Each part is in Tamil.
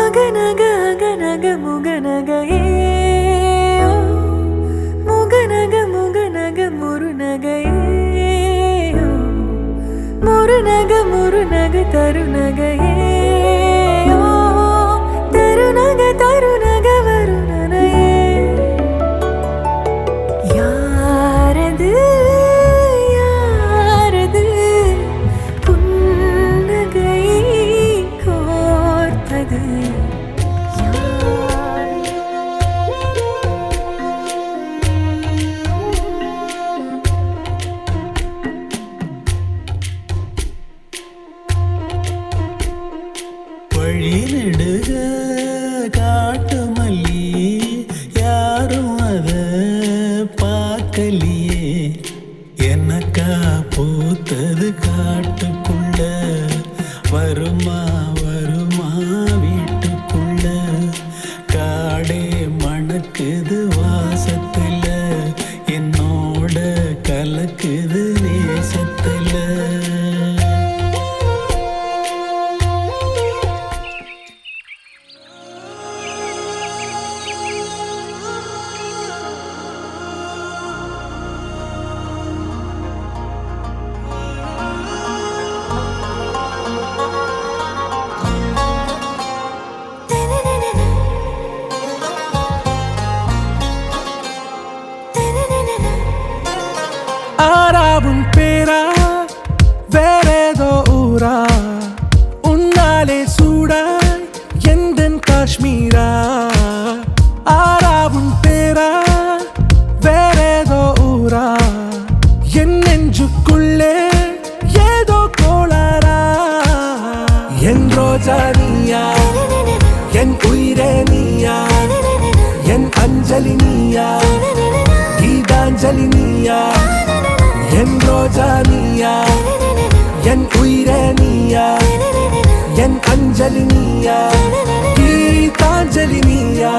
மகனக அகனக முகனகையே முகனக முகனக முருநகையே முருநக முருநக தருநகையே தருநக தருநக வருணனையே யாரது யாரது புன்னகை கோர்த்தது வழி நெடுக காட்டு மல்லி யாரும் அத பார்க்கலையே எனக்கா பூத்தது காட்டுக்குள்ள வருமா வருமா வீட்டுக்குள்ள காடே மணக்குது வாசத்துல என்னோட கலக்குது நேசத்துல ஆறாவும் பேரா வேறேதோ ஊரா உன்னாலே சூடாய் எந்தன் காஷ்மீரா ஆறாவும் பேரா வேறேதோ ஊரா என் நெஞ்சுக்குள்ளே ஏதோ கோளாரா என் ரோஜா நீயா என் உயிரே நீயா என் அஞ்சலி நீயா கீதாஞ்சலி நீயா என் ரோஜா நீயா என் உயிரே நீயா என் அஞ்சலி நீயா கீதாஞ்சலி நீயா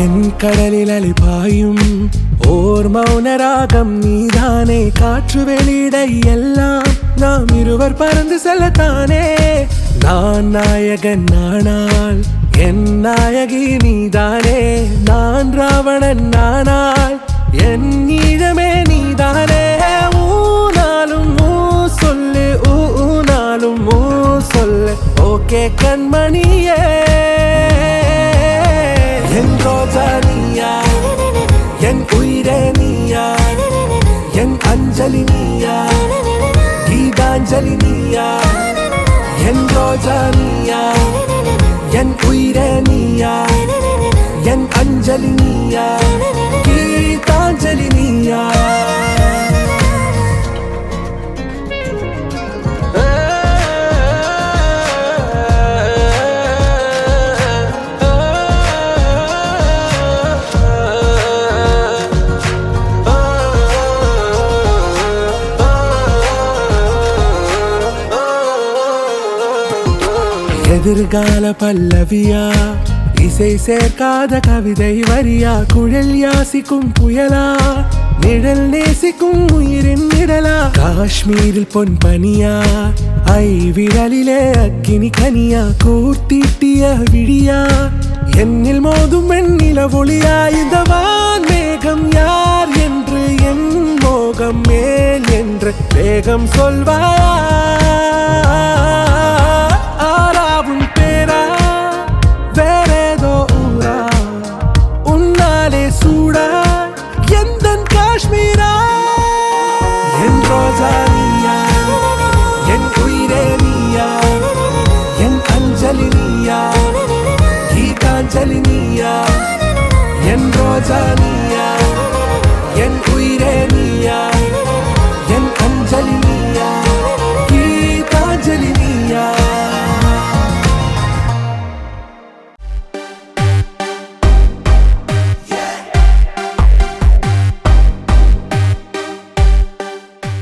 என் கடலில் அலிபாயும் ஓர் மௌனராகம் நீதானே காற்று வெளியிட எல்லாம் நாம் இருவர் பறந்து செல்லத்தானே நான் நாயகன் நானால் என் நாயகி நீதானே நான் ராவணன் நானால் என் ஈழமே நீதானே ஊனாலும் ஊ சொல்லு ஊனாலும் ஊ சொல்லு ஓகே கண்மணியே என் ரோஜா நீயா என் உயிரே நீயா என் அஞ்சலி நீயா கீதாஞ்சலி நீயா என் ரோஜா நீயா என் உயிரே நீயா என் அஞ்சலி நீயா கீதாஞ்சலி நீயா எதிர்கால பல்லவியா இசை சேர்க்காத கவிதை வரியா குழல் யாசிக்கும் புயலா நிழல் நேசிக்கும் உயிரின் நிழலா காஷ்மீரில் பொன் பனியா ஐ விரலிலே அக்கினி கனியா கூர்த்தீட்டிய விழியா என்னில் மோதும் வெண்ணில ஒளியா இந்த வான் மேகம் யார் என்று என் மோகம் மேல் என்று வேகம் சொல்வாயா ஆறாவும் பேரா வேறேதோ ஊரா உன்னாலே சூடா எந்தன் காஷ்மீரா என் ரோஜா நீயா என் உயிரே நீயா என் அஞ்சலி நீயா கீதாஞ்சலி நீயா என் ரோஜா நீயா